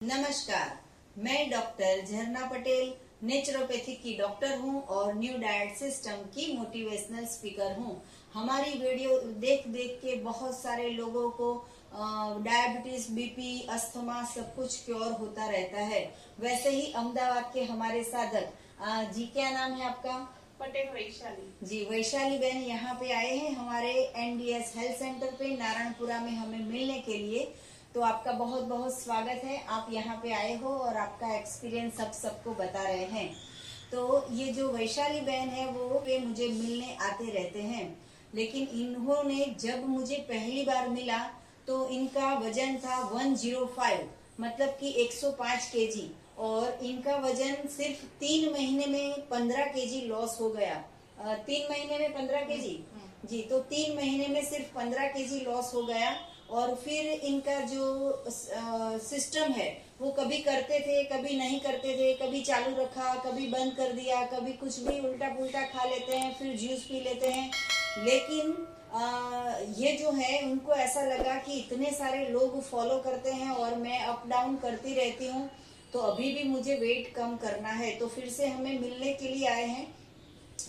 नमस्कार, मैं डॉक्टर झरना पटेल नेचुरोपैथी की डॉक्टर हूं और न्यू डाइट सिस्टम की मोटिवेशनल स्पीकर हूं। हमारी वीडियो देख देख के बहुत सारे लोगों को डायबिटीज, बीपी, अस्थमा सब कुछ क्योर होता रहता है। वैसे ही अहमदाबाद के हमारे साधक जी, क्या नाम है आपका? पटेल वैशाली जी, वैशाली बहन यहाँ पे आए हैं हमारे एनडीएस हेल्थ सेंटर पे नारायणपुरा में हमें मिलने के लिए। तो आपका बहुत बहुत स्वागत है। आप यहाँ पे आए हो और आपका एक्सपीरियंस सबको बता रहे हैं। तो ये जो वैशाली बहन है वो वे मुझे मिलने आते रहते हैं, लेकिन इन्होंने जब मुझे पहली बार मिला तो इनका वजन था 105, मतलब कि 105 केजी, और इनका वजन सिर्फ 3 महीने में 15 केजी लॉस हो गया। 3 महीने में 15 केजी जी, तो 3 महीने में सिर्फ 15 केजी लॉस हो गया। और फिर इनका जो सिस्टम है वो कभी करते थे, कभी नहीं करते थे, कभी चालू रखा, कभी बंद कर दिया, कभी कुछ भी उल्टा पुल्टा खा लेते हैं, फिर जूस पी लेते हैं। लेकिन ये जो है उनको ऐसा लगा कि इतने सारे लोग फॉलो करते हैं और मैं अप डाउन करती रहती हूँ, तो अभी भी मुझे वेट कम करना है, तो फिर से हमें मिलने के लिए आए हैं।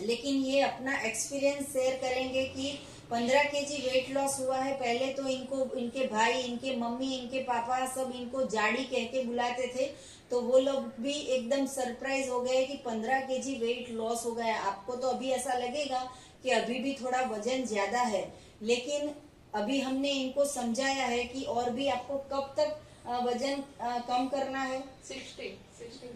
लेकिन ये अपना एक्सपीरियंस शेयर करेंगे कि 15 केजी वेट लॉस हुआ है। पहले तो इनको इनके भाई, इनके मम्मी, इनके पापा सब इनको जाड़ी कह के बुलाते थे, तो वो लोग भी एकदम सरप्राइज हो गए कि 15 केजी वेट लॉस हो गया। आपको तो अभी ऐसा लगेगा कि अभी भी थोड़ा वजन ज्यादा है, लेकिन अभी हमने इनको समझाया है कि और भी आपको कब तक वजन कम करना है। 60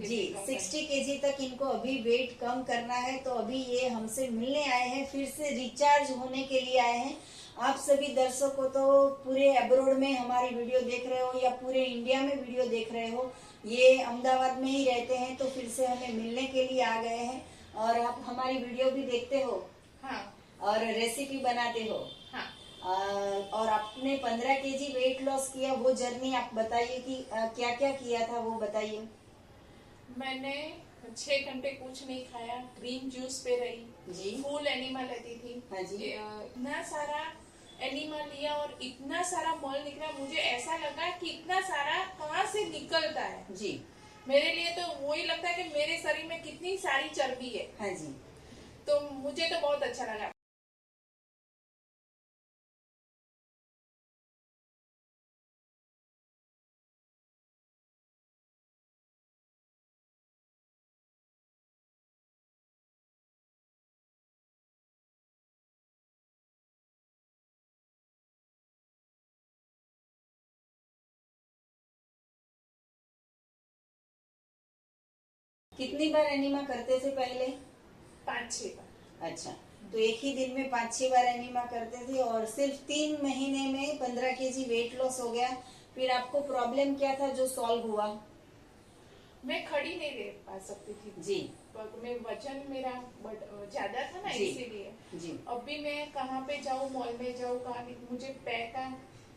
जी, 60 केजी तक इनको अभी वेट कम करना है। तो अभी ये हमसे मिलने आए हैं, फिर से रिचार्ज होने के लिए आए हैं। आप सभी दर्शकों तो पूरे अब्रोड में हमारी वीडियो देख रहे हो या पूरे इंडिया में वीडियो देख रहे हो, ये अहमदाबाद में ही रहते हैं, तो फिर से हमें मिलने के लिए आ गए हैं। और आप हमारी वीडियो भी देखते हो? हाँ। और रेसिपी बनाते हो? हाँ। और आपने 15 केजी वेट लॉस किया, वो जर्नी आप बताइए कि क्या क्या किया था, वो बताइए। मैंने 6 घंटे कुछ नहीं खाया, ग्रीन जूस पे रही जी, फुल एनिमा लेती थी। हाँ जी, इतना सारा एनिमा लिया और इतना सारा मल निकला, मुझे ऐसा लगा कि इतना सारा कहाँ से निकलता है जी, मेरे लिए तो वही लगता है कि मेरे शरीर में कितनी सारी चर्बी है। हाँ जी। तो मुझे तो बहुत अच्छा लगा। कितनी बार एनिमा करते थे पहले? 5-6 बार। अच्छा, तो एक ही दिन में 5-6 बार एनिमा करते थे और सिर्फ 3 महीने में 15 केजी वेट लॉस हो गया। फिर आपको प्रॉब्लम क्या था जो सॉल्व हुआ? मैं खड़ी नहीं रह पा सकती थी जी, मैं वजन मेरा ज्यादा था ना, जी, इसीलिए। जी, अब भी मैं कहाँ पे जाऊँ, मॉल में जाऊँ, कहाँ भी मुझे पैर का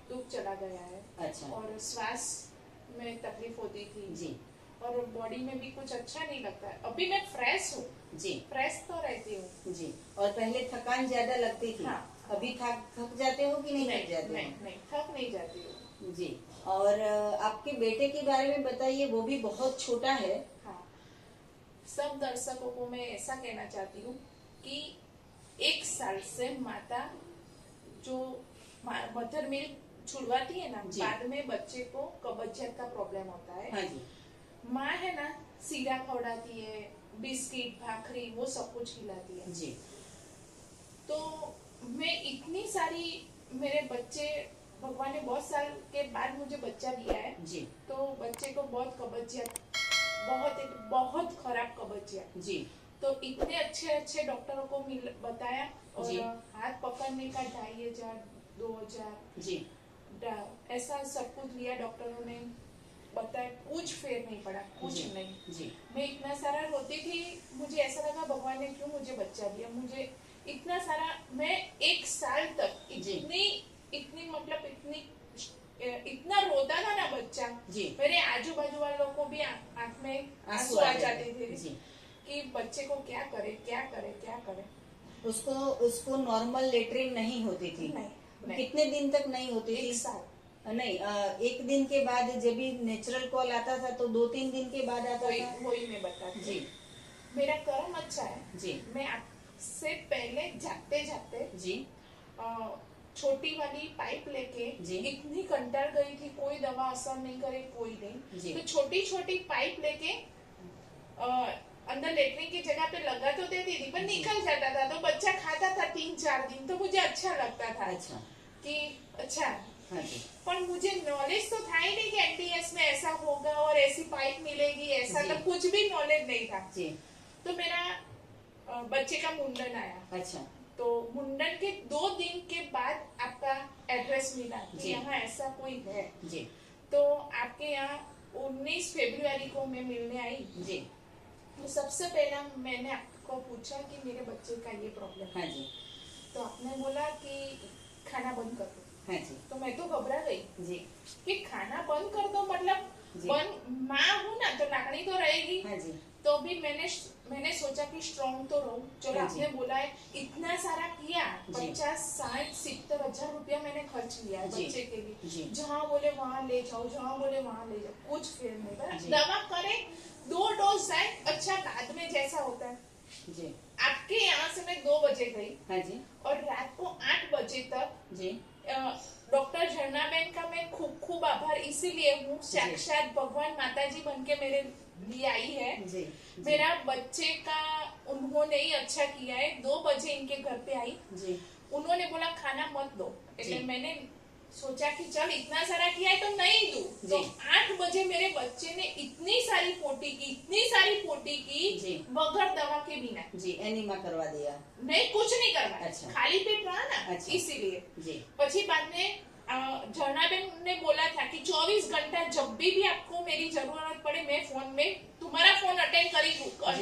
दुख चला गया है। अच्छा, और श्वास में तकलीफ होती थी जी, और बॉडी में भी कुछ अच्छा नहीं लगता है। अभी मैं फ्रेश हूँ, जी, फ्रेश तो रहती हूँ। जी। और पहले थकान ज्यादा लगती थी? हाँ। अभी थक जाते हो कि नहीं थक जाते नहीं, हो? नहीं, थक नहीं जाती हूँ। जी। और आपके बेटे के बारे में बताइए, वो भी बहुत छोटा है। हाँ। सब दर्शकों को मैं ऐसा कहना चाहती हूँ कि 1 साल से माता जो मदर मिल्क छुड़वाती है ना, बाद में बच्चे को कब्जियत का प्रॉब्लम होता है। हाँ जी, माँ है ना, सीरा खवड़ाती है, बिस्किट, भाखरी, वो सब कुछ खिलाती है। जी, तो मैं इतनी सारी, मेरे बच्चे, भगवान ने बहुत साल के बाद मुझे बच्चा दिया है। जी, तो बच्चे को बहुत कब्जियत, बहुत खराब कब्जियत। जी, तो इतने अच्छे अच्छे डॉक्टरों को बताया और जी, हाथ पकड़ने का 2500, 2000 जी, ऐसा सब कुछ लिया डॉक्टरों ने बताया, कुछ फेर नहीं पड़ा, कुछ जी, नहीं। जी, मैं इतना सारा रोती थी, मुझे ऐसा लगा भगवान ने क्यों मुझे बच्चा दिया। मुझे इतना सारा, मैं 1 साल तक इतनी इतनी मतलब इतनी इतना रोता था ना बच्चा, मेरे आजू बाजू वालों को भी आंख में आंसू आ जाते थे कि बच्चे को क्या करे, क्या करे, क्या करे। उसको उसको नॉर्मल लेटरिन नहीं होती थी? नहीं, नहीं। कितने दिन तक नहीं होती थी? 1 साल। नहीं, एक दिन के बाद जब भी नेचुरल कॉल आता था तो 2-3 दिन के बाद आता वही था। वही मैं बताती जी हूँ। मेरा कर्म अच्छा है। जी मैं आपसे पहले जाते जाते जी छोटी वाली पाइप लेके जी। इतनी कंटाल गई थी, कोई दवा असर नहीं करे, कोई जी। नहीं। तो छोटी छोटी पाइप लेके अंदर लेटरिन की जगह पे लगा तो देती थी, पर जी। निकल जाता था। तो बच्चा खाता था 3-4 दिन, तो मुझे अच्छा लगता था अच्छा। कि अच्छा। हाँ जी पर मुझे नॉलेज तो था ही नहीं कि एनडीएस में ऐसा होगा और ऐसी पाइप मिलेगी, ऐसा जी। तो कुछ भी नॉलेज नहीं था। जी। तो मेरा बच्चे का मुंडन आया। अच्छा। तो मुंडन के 2 दिन के बाद आपका एड्रेस मिला जी। कि यहाँ ऐसा कोई है। जी। तो आपके यहाँ 19 फरवरी को मैं मिलने आई। जी। तो सबसे पहला मैंने आपको पूछा कि मेरे बच्चे का ये प्रॉब्लम। हाँ जी। तो आपने बोला कि खाना बंद कर दो। हाँ जी। तो मैं तो घबरा गई जी। कि खाना बंद कर दो मतलब जी। माँ हूँ ना, तो लागणी तो रहेगी। हाँ जी। तो भी मैंने सोचा कि स्ट्रॉन्ग तो रहूं। चलो हाँ जी। आपने बोला है, इतना सारा किया, जी। 50-60-70 हजार रुपया मैंने खर्च किया है जी। बच्चे के लिए। जी। जहाँ बोले वहाँ ले जाओ, जहाँ बोले वहाँ ले जाओ, कुछ फेर नहीं पड़ा। जी। दवा करे, 2 डोज जाए, अच्छा बाद में जैसा होता है। जी। आपके यहाँ से मैं 2 बजे गई हाँ जी। और रात को 8 बजे तक जी। डॉक्टर झरनाबेन का मैं खूब खूब आभार इसीलिए हूँ, साक्षात भगवान माताजी बनके मेरे लिए आई है। जी। मेरा बच्चे का उन्होंने ही अच्छा किया है। 2 बजे इनके घर पे आई। जी। उन्होंने बोला खाना मत दो, એટલે जी। मैंने सोचा कि चल इतना सारा किया है तो नहीं दूं। जी। तो 8 बजे मेरे बच्चे ने इतनी सारी पोटी की जी। बगैर दवा के बिना। जी। एनीमा करवा दिया। नहीं, कुछ नहीं करवा। अच्छा। खाली पेट रहा ना, अच्छा। इसीलिए। जी। પછી बाद में झरनाबेन ने बोला था कि 24 घंटा जब भी आपको मेरी जरूरत पड़े, मैं फोन में तुम्हारा फोन अटेंड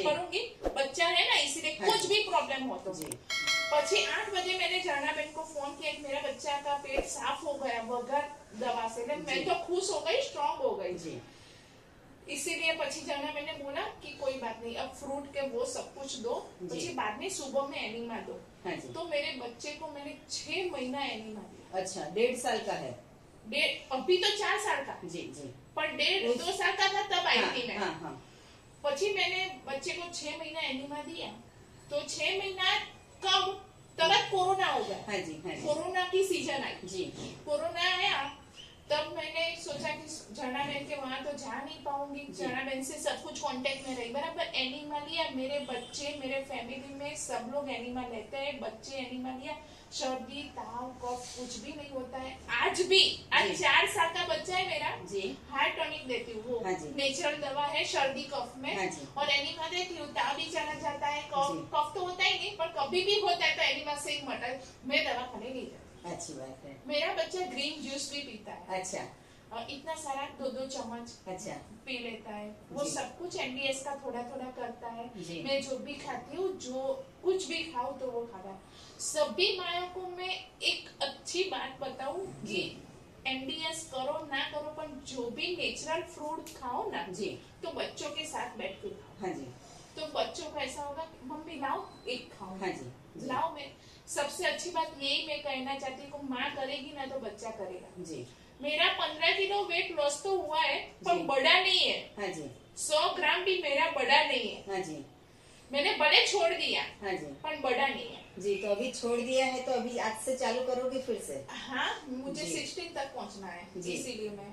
करूंगी। बच्चा है ना, इसीलिए हाँ कुछ जी। भी प्रॉब्लम हो तो। जी। પછી 8 बजे मैंने झरनाबेन को फोन किया कि मेरा बच्चा का पेट साफ हो गया बगैर दवा से। मैं जी। तो खुश हो गई, स्ट्रांग हो गई। जी। इसीलिए પછી झरनाबेन ने बोला कि कोई बात नहीं, अब फ्रूट के वो सब कुछ दो, जी। પછી बाद में सुबह में एनीमा दो। हाँ जी। तो मेरे बच्चे को मैंने 6 महीना एनीमा दिया। अच्छा, 1.5 साल का है। अभी तो 4 साल का, जी। जी। पर 1.5-2 साल का था तब आई थी मैं। हाँ हाँ। પછી मैंने बच्चे को 6 महीना एनीमा दिया। तो 6 महीना कब तुरंत कोरोना हो गया। हाँ जी। हाँ जी। कोरोना की सीजन आई। जी। कोरोना आया तब मैंने सोचा कि झरनाबेन के वहां तो जा नहीं पाऊंगी। झरनाबेन से सब कुछ कांटेक्ट में रही, बराबर। एनीमा लिया, मेरे बच्चे, मेरे फैमिली में सब लोग एनीमा लेते हैं। बच्चे एनीमा लिया, सर्दी ताव कफ कुछ भी नहीं होता है। आज भी, आज जी। 4 साल का बच्चा है मेरा। जी। हार्ट टॉनिक देती हूँ, वो हाँ जी। नेचुरल दवा है सर्दी कफ में। हाँ जी। और एनीमा देती हूँ, ताव भी चला जाता है। जी। कफ तो होता ही नहीं, पर कभी भी होता है तो एनीमा से ही मटा। मैं दवा खाने नहीं जाती। अच्छी बात है। मेरा बच्चा ग्रीन जूस भी पीता है। अच्छा। और इतना सारा 2-2 चम्मच अच्छा। पी लेता है। वो जी। सब कुछ एनडीएस का थोड़ा थोड़ा करता है। जी। मैं जो भी खाती हूँ, जो कुछ भी खाऊं तो वो खाता है। सभी मायों को मैं एक अच्छी बात बताऊं कि एनडीएस करो ना करो, पर जो भी नेचुरल फ्रूट खाओ ना, जी। तो बच्चों के साथ बैठ के खाओ। हाँ जी। तो बच्चों को ऐसा होगा कि मम्मी लाओ एक खाओ। हाँ जी। लाओ। मैं सबसे अच्छी बात यही मैं कहना चाहती हूँ, माँ करेगी ना तो बच्चा करेगा। जी। मेरा 15 किलो वेट लॉस तो हुआ है, पर जी। बड़ा नहीं है। हाँ जी। 100 ग्राम भी मेरा बड़ा नहीं है। हाँ जी। मैंने बड़े छोड़ दिया, हाँ जी। पर बड़ा नहीं है। जी। तो अभी छोड़ दिया है, तो अभी आज से चालू करोगे फिर से? हाँ, मुझे जी। 16 तक पहुंचना है, जी। इसीलिए मैं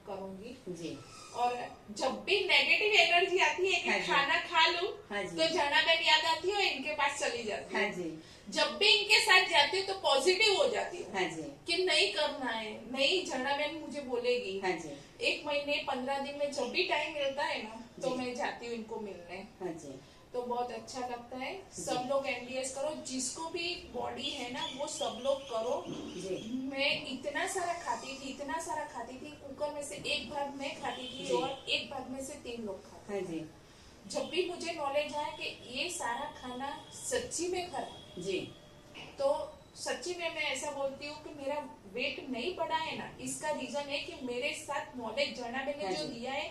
करूंगी। जी। और जब भी नेगेटिव एनर्जी आती है कि हाँ जी। खाना खा लूं, हाँ जी। तो झरनाबेन याद आती है, इनके पास चली जाती हाँ है। जी। जब भी इनके साथ जाती हूँ तो पॉजिटिव हो जाती हूँ हाँ जी। कि नहीं करना है, नहीं। झरनाबेन मुझे बोलेगी। हाँ जी। 1 महीने 15 दिन में जब भी टाइम मिलता है ना, तो जी। मैं जाती हूँ इनको मिलने। हाँ जी। तो बहुत अच्छा लगता है। सब लोग एनडीएस करो, जिसको भी बॉडी है ना, वो सब लोग करो। जी। मैं इतना सारा खाती थी, कुकर में से 1 भाग मैं खाती थी जी। और 1 भाग में से 3 लोग खाते। हाँ जी। जब भी मुझे नॉलेज आया कि ये सारा खाना सच्ची में खराब, जी। तो सच्ची में मैं ऐसा बोलती हूँ कि मेरा वेट नहीं बढ़ा है ना, इसका रीजन है कि मेरे साथ नॉलेज झरनाबेन ने हाँ जो जी। दिया है,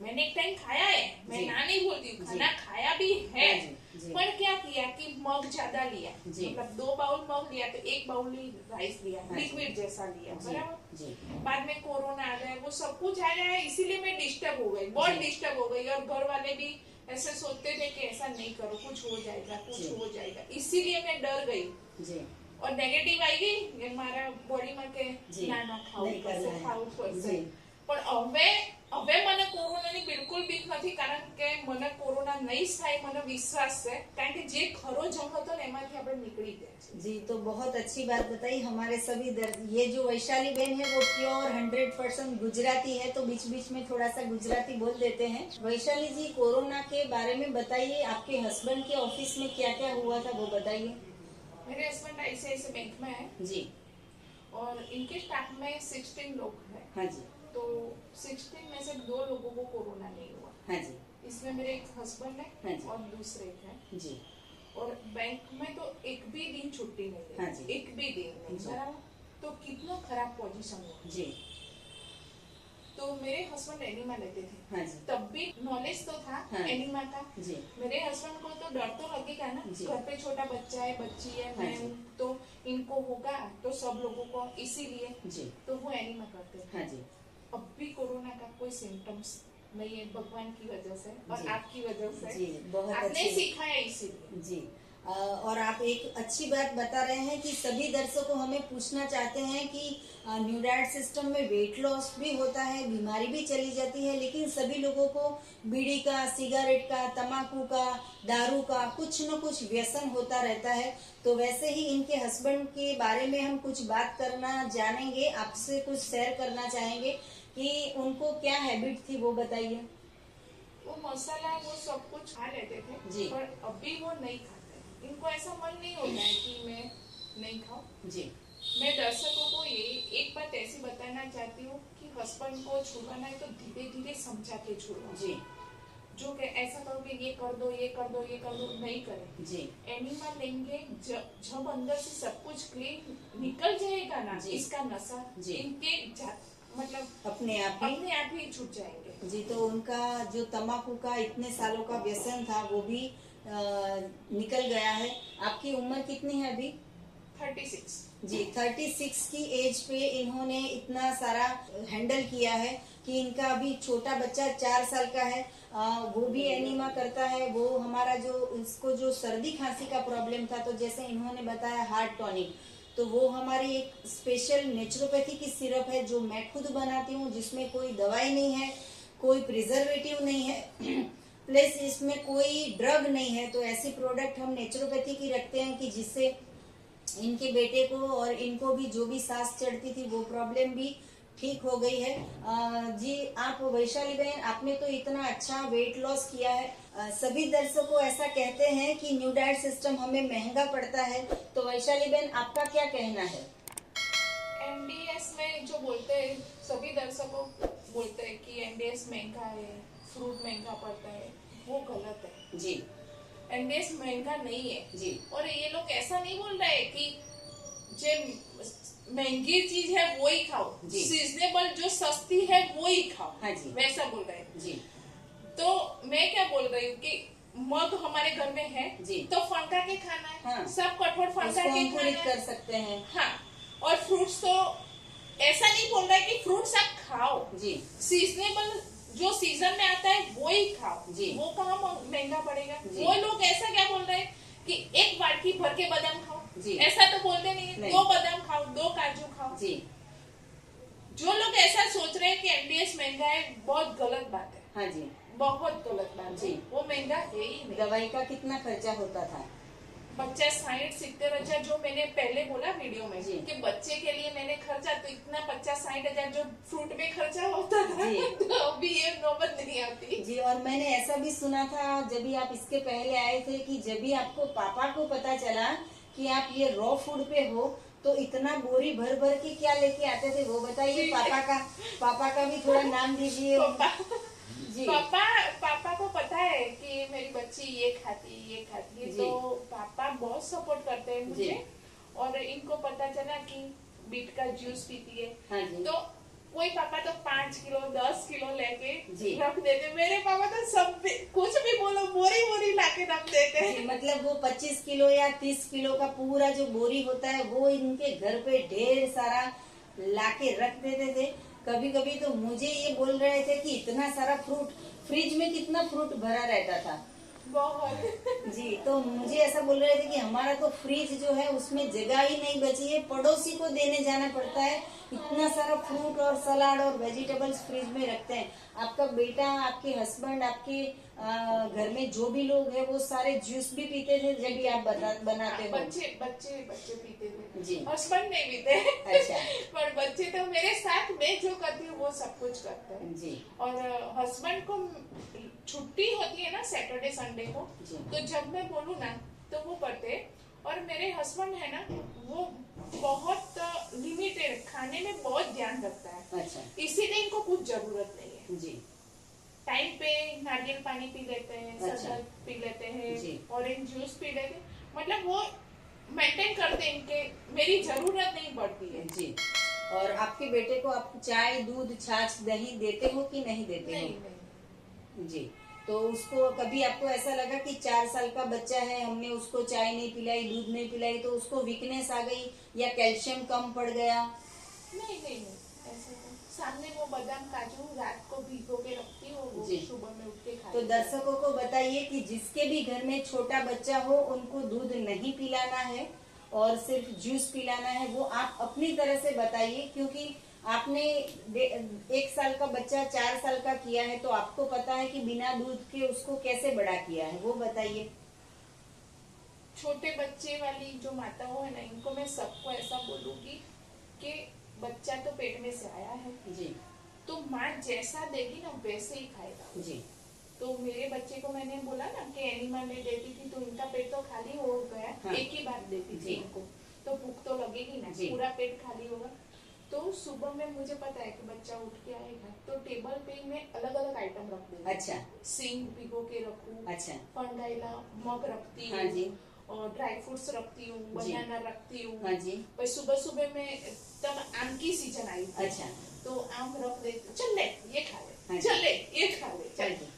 मैंने एक टाइम खाया है, मैं जी। ना नहीं बोलती हूँ, जी। खाना खाया भी है। हाँ जी, जी। पर क्या किया कि मग ज्यादा लिया, जी। मतलब 2 बाउल मग लिया तो 1 बाउल ही राइस लिया, हाँ जी। लिक्विड जैसा लिया, जी, बराबर। जी। बाद में कोरोना आ गया, वो सब कुछ आ गया है, इसीलिए मैं डिस्टर्ब हो गई, बहुत जी। डिस्टर्ब हो गई। और घर वाले भी ऐसे सोचते थे कि ऐसा नहीं करो, कुछ हो जाएगा, जी। कुछ हो जाएगा, इसीलिए मैं डर गई जी। और नेगेटिव आई गई ये मारा बॉडी में के जी। ના ખાવું નહીં પડશે, કરना है। ખાવું પડશે। जी। પણ હવે મને કોરોનાની બિલકુલ બીક નથી, કારણ કે મને કોરોના નહીં જ થાય, મને વિશ્વાસ છે, કારણ કે જે ખરો જંગ હતો ને એમાંથી આપણે નીકળી ગયા છે। जी, तो बहुत अच्छी बात बताई हमारे सभी ये जो वैशाली बहन है वो प्योर 100% गुजराती है, तो बीच बीच में थोड़ा सा गुजराती बोल देते हैं। वैशाली जी, कोरोना के बारे में बताइए, आपके हस्बैंड के ऑफिस में क्या क्या हुआ था वो बताइए। मेरे हस्बैंड आईसीआईसी बैंक में है जी। और इनके स्टाफ में 16 लोग हैं। हाँ जी। तो 16 में से 2 लोगों को कोरोना नहीं हुआ। हाँ जी। इसमें मेरे एक हस्बैंड है हाँ जी। और दूसरे एक है। जी। और बैंक में तो एक भी दिन छुट्टी नहीं है। हाँ जी। एक भी दिन नहीं, जी। बराबर। तो कितना खराब पोजीशन हुआ। जी। तो मेरे हस्बैंड एनिमा लेते थे। हाँ जी। तब भी नॉलेज तो था हाँ। एनिमा का। जी। मेरे हस्बैंड को तो डर तो लगेगा ना, जी। घर पे छोटा बच्चा है, बच्ची है, हाँ मैं जी। हूँ, तो इनको होगा तो सब लोगों को, इसीलिए जी। तो वो एनिमा करते थे। हाँ जी। अब भी कोरोना का कोई सिम्टम्स नहीं है, भगवान की वजह से और जी। आपकी वजह से। जी, बहुत आपने अच्छी। सिखाया इसीलिए। जी। और आप एक अच्छी बात बता रहे हैं कि सभी दर्शकों को हमें पूछना चाहते हैं कि न्यू डाइट सिस्टम में वेट लॉस भी होता है, बीमारी भी चली जाती है, लेकिन सभी लोगों को बीड़ी का, सिगरेट का, तंबाकू का, दारू का कुछ न कुछ व्यसन होता रहता है। तो वैसे ही इनके हस्बैंड के बारे में हम कुछ बात करना जानेंगे, आपसे कुछ शेयर करना चाहेंगे कि उनको क्या हैबिट थी, वो बताइए। वो मसाला वो सब कुछ खा लेते थे। जी। पर अभी वो नहीं खाते। इनको ऐसा मन नहीं होता है कि मैं नहीं खाऊं। जी। मैं दर्शकों को ये एक बात ऐसी बताना चाहती हूँ कि हस्बैंड को छुड़वाना है तो धीरे धीरे समझा के छुड़वाओ। जी। जो कि ऐसा करोगे ये कर दो, ये कर दो, ये कर दो, नहीं करें। जी। एनिमा लेंगे, जब अंदर से सब कुछ क्लीन निकल जाएगा ना, जी। इसका नशा जी। इनके मतलब अपने आप ही छूट जाएंगे। जी। तो उनका जो तंबाकू का इतने सालों का व्यसन था वो भी निकल गया है। आपकी उम्र कितनी है अभी? 36। जी। 36 की एज पे इन्होंने इतना सारा हैंडल किया है कि इनका अभी छोटा बच्चा 4 साल का है, वो भी एनीमा करता है। वो हमारा जो इसको जो सर्दी खांसी का प्रॉब्लम था, तो जैसे इन्होंने बताया हार्ट टॉनिक, तो वो हमारी एक स्पेशल नेचुरोपैथी की सिरप है जो मैं खुद बनाती हूँ, जिसमें कोई दवाई नहीं है, कोई प्रिजर्वेटिव नहीं है, प्लस इसमें कोई ड्रग नहीं है। तो ऐसी प्रोडक्ट हम नेचुरोपैथी की रखते हैं कि जिससे इनके बेटे को और इनको भी जो भी सांस चढ़ती थी वो प्रॉब्लम भी ठीक हो गई है। जी, आप वैशाली बहन, आपने तो इतना अच्छा वेट लॉस किया है। सभी दर्शकों ऐसा कहते हैं कि न्यू डाइट सिस्टम हमें महंगा पड़ता है, तो वैशाली बहन आपका क्या कहना है? एनडीएस में जो बोलते हैं, सभी दर्शकों बोलते हैं कि एनडीएस महंगा है, फ्रूट महंगा पड़ता है, वो गलत है जी। एनडीएस महंगा नहीं है जी। और ये लोग ऐसा नहीं बोल रहे कि जो महंगी चीज है वो ही खाओ, सीजनेबल जो सस्ती है वो ही खाओ। हाँ जी। वैसा बोल रहे हैं। जी। तो मैं क्या बोल रही हूँ कि मग हमारे घर में है जी। तो फंका के खाना है। हाँ। सब कठोर फंका के खाना है। कर सकते हैं। हाँ। और फ्रूट्स तो ऐसा नहीं बोल रहा है कि फ्रूट्स आप खाओ जी। सीजनेबल जो सीजन में आता है वो ही खाओ जी। वो कहाँ महंगा पड़ेगा। जी। वो लोग ऐसा क्या बोल रहे हैं कि एक बाटी भर के बादाम खाओ जी। ऐसा तो बोलते नहीं है। 2 बादाम खाओ, 2 काजू खाओ। जी। जो लोग ऐसा सोच रहे हैं कि एनडीएस महंगा है, बहुत गलत बात है। हाँ जी। बहुत गलत बात जी। है। वो महंगा है ही नहीं। दवाई का कितना खर्चा होता था? बच्चा 60-70 हजार जो मैंने पहले बोला वीडियो में जी। कि बच्चे के लिए मैंने खर्चा तो इतना 50-60 हजार जो फ्रूट में खर्चा होता था जी। तो अभी ये नौबत नहीं आती। जी। और मैंने ऐसा भी सुना था जब भी आप इसके पहले आए थे कि जब भी आपको पापा को पता चला कि आप ये रॉ फूड पे हो, तो इतना बोरी भर भर के क्या लेके आते थे, वो बताइए। पापा का भी थोड़ा नाम दीजिए। जी। पापा को पता है कि मेरी बच्ची ये खाती है, तो पापा बहुत सपोर्ट करते हैं मुझे। और इनको पता चला कि बीट का जूस पीती है। हाँ जी। तो कोई पापा तो 5 किलो 10 किलो लेके जी। रख देते, मेरे पापा तो सब कुछ भी बोलो बोरी बोरी लाके रख देते जी, मतलब वो 25 किलो या 30 किलो का पूरा जो बोरी होता है वो इनके घर पे ढेर सारा लाके रख देते थे। कभी कभी तो मुझे ये बोल रहे थे कि इतना सारा फ्रूट, फ्रिज में कितना फ्रूट भरा रहता था। बहुत। जी, तो मुझे ऐसा बोल रहे थे कि हमारा तो फ्रिज जो है उसमें जगह ही नहीं बची है, पड़ोसी को देने जाना पड़ता है, इतना सारा फ्रूट और सलाद और वेजिटेबल्स फ्रिज में रखते हैं। आपका बेटा, आपके हस्बैंड, आपके घर में जो भी लोग हैं वो सारे जूस भी पीते थे जब भी आप बनाते हो? बच्चे बच्चे बच्चे पीते थे जी। हस्बैंड नहीं पीते। अच्छा। पर बच्चे तो मेरे साथ, मैं जो करती हूँ वो सब कुछ करते हैं। जी। और हस्बैंड को छुट्टी होती है ना सैटरडे संडे को, जी। तो जब मैं बोलूँ ना तो वो करते। और मेरे हस्बैंड है ना, वो बहुत लिमिटेड, खाने में बहुत ध्यान रखता है। अच्छा। इसीलिए इनको कुछ जरूरत नहीं है। जी। टाइम पे नारियल पानी पी लेते हैं, अच्छा। शरबत पी लेते हैं, जी। ऑरेंज जूस पी लेते हैं, मतलब वो मेंटेन करते हैं, इनके मेरी जरूरत नहीं पड़ती है। जी। और आपके बेटे को आप चाय, दूध, छाछ, दही देते हो कि नहीं देते नहीं हो? नहीं। जी। तो उसको कभी आपको ऐसा लगा कि 4 साल का बच्चा है, हमने उसको चाय नहीं पिलाई, दूध नहीं पिलाई, तो उसको वीकनेस आ गई या कैल्शियम कम पड़ गया? नहीं नहीं नहीं, ऐसा नहीं। सामने वो बादाम काजू रात को भिगो के रखती हूँ, वो जी। सुबह में उठ के तो खाती दर्शकों को बताइए कि जिसके भी घर में छोटा बच्चा हो उनको दूध नहीं पिलाना है और सिर्फ जूस पिलाना है, वो आप अपनी तरह से बताइए, क्योंकि आपने 1 साल का बच्चा 4 साल का किया है तो आपको पता है कि बिना दूध के उसको कैसे बड़ा किया है, वो बताइए। छोटे बच्चे वाली जो माताओं है ना, इनको मैं सबको ऐसा बोलूंगी कि बच्चा तो पेट में से आया है, जी। तो माँ जैसा देगी ना वैसे ही खाएगा। जी। तो मेरे बच्चे को मैंने बोला ना कि एनिमल में देती थी तो इनका पेट तो खाली हो गया। हाँ। एक ही बार देती थी जी। इनको, तो भूख तो लगेगी ना, जी। पूरा पेट खाली होगा। तो सुबह में मुझे पता है कि बच्चा उठ के आएगा, तो टेबल पे मैं अलग अलग आइटम रख देती हूँ। अच्छा। सिंग भिगो के रखूँ, अच्छा। फंडाइला मग रखती हाँ हूँ, जी। और ड्राई फ्रूट्स रखती हूँ, जी। बनाना रखती हूँ। हाँ जी। पर सुबह सुबह में तब आम की सीजन आई थी, अच्छा। तो आम रख देती, चल ले ये खा हाँ ले, जी। चल ले ये खा ले, चल। जी।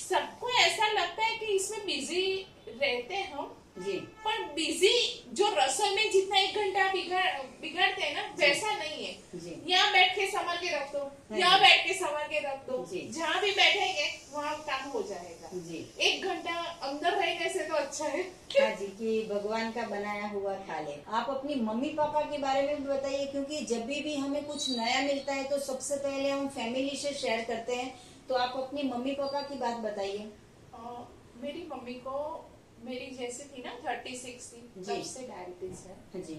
सबको ऐसा लगता है कि इसमें बिजी रहते हैं हम, जी। पर बिजी जो रसोई में जितना 1 घंटा बिगाड़ते हैं ना, वैसा नहीं है। जी। यहाँ बैठ के संभाल के रख दो, हाँ यहाँ जी। बैठ के संभाल के रख दो, जी। जहाँ भी बैठेंगे वहाँ काम हो जाएगा। जी। 1 घंटा अंदर रहने से तो अच्छा है। हाँ जी, कि भगवान का बनाया हुआ खा ले। आप अपनी मम्मी पापा के बारे में भी बताइए, क्योंकि जब भी हमें कुछ नया मिलता है तो सबसे पहले हम फैमिली से शेयर करते हैं, तो आप अपनी मम्मी पापा की बात बताइए। मेरी मम्मी को, मेरी जैसे थी ना 36 थी, जी। तब से डायबिटीज है। हाँ जी।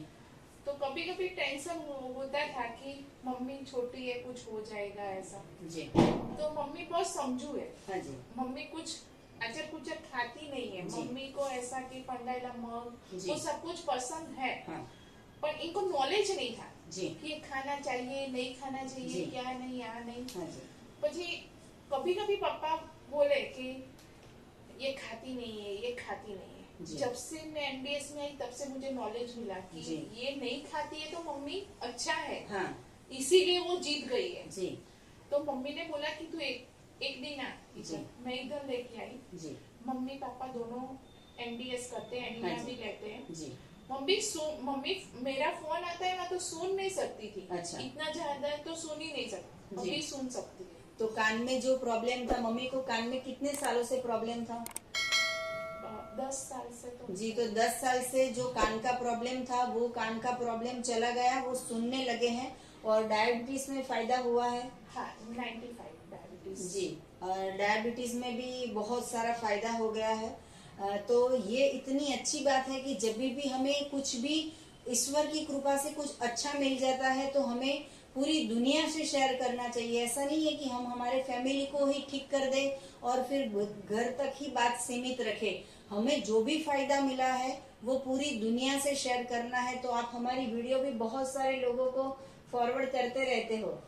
तो कभी कभी टेंशन होता था कि मम्मी छोटी है, कुछ हो जाएगा ऐसा। जी। तो मम्मी बहुत समझू है। हाँ जी। मम्मी कुछ अजर कुछ खाती नहीं है। जी। मम्मी को ऐसा कि पंडाइला मग जी। वो सब कुछ पसंद है, हाँ। पर इनको नॉलेज नहीं था जी। कि ये खाना चाहिए नहीं खाना चाहिए, जी। क्या नहीं यहाँ नहीं। हाँ जी। પછી कभी कभी पापा बोले कि ये खाती नहीं है, ये खाती नहीं है। जी। जब से मैं एमबीएस में आई तब से मुझे नॉलेज मिला कि जी। ये नहीं खाती है तो मम्मी अच्छा है, हाँ। इसीलिए वो जीत गई है। जी। तो मम्मी ने बोला कि तू एक दिन आ जी। इधर। मैं इधर लेके आई। जी। मम्मी पापा दोनों एमडीएस करते हैं, एनीमिया हाँ जी। भी लेते हैं। जी। मम्मी मेरा फोन आता है ना तो सुन नहीं सकती थी। अच्छा। इतना ज्यादा तो सुन ही नहीं सकती, जी। अभी सुन सकती है। तो कान में जो प्रॉब्लम था, मम्मी को कान में कितने सालों से प्रॉब्लम था? 10 साल से तो। जी। तो 10 साल से जो कान का प्रॉब्लम था वो कान का प्रॉब्लम चला गया, वो सुनने लगे हैं और डायबिटीज में फायदा हुआ है। हाँ, 95 डायबिटीज। जी। डायबिटीज में भी बहुत सारा फायदा हो गया है। तो ये इतनी अच्छी बात है कि जब भी हमें कुछ भी ईश्वर की कृपा से कुछ अच्छा मिल जाता है तो हमें पूरी दुनिया से शेयर करना चाहिए। ऐसा नहीं है कि हम हमारे फैमिली को ही ठीक कर दें और फिर घर तक ही बात सीमित रखें। हमें जो भी फायदा मिला है वो पूरी दुनिया से शेयर करना है। तो आप हमारी वीडियो भी बहुत सारे लोगों को फॉरवर्ड करते रहते हो।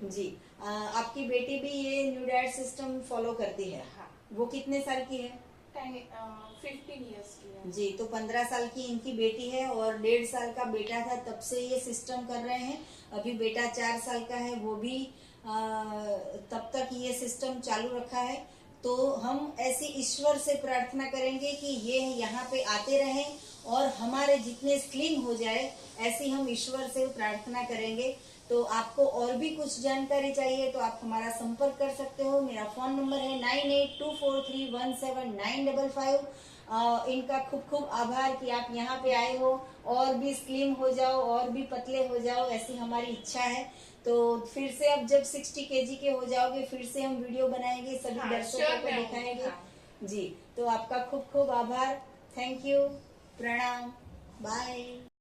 जी। आपकी बेटी भी ये न्यू डाइट सिस्टम फॉलो करती है? हाँ। वो कितने साल की है? 15 इयर्स की है। जी, तो 15 साल की इनकी बेटी है और 1.5 साल का बेटा था, तब से ये सिस्टम कर रहे हैं। अभी बेटा 4 साल का है, वो भी तब तक ये सिस्टम चालू रखा है। तो हम ऐसी ईश्वर से प्रार्थना करेंगे कि ये यहाँ पे आते रहें और हमारे जितने स्लिम हो जाए, ऐसी हम ईश्वर से प्रार्थना करेंगे। तो आपको और भी कुछ जानकारी चाहिए तो आप हमारा संपर्क कर सकते हो। मेरा फोन नंबर है 9824317955। इनका खूब खूब आभार कि आप यहाँ पे आए हो, और भी स्लिम हो जाओ और भी पतले हो जाओ, ऐसी हमारी इच्छा है। तो फिर से अब जब 60 kg के हो जाओगे फिर से हम वीडियो बनाएंगे, सभी हाँ, दर्शकों sure को मैं आऊंगी, दिखाएंगे। हाँ। जी, तो आपका खूब खूब आभार, थैंक यू, प्रणाम, बाय।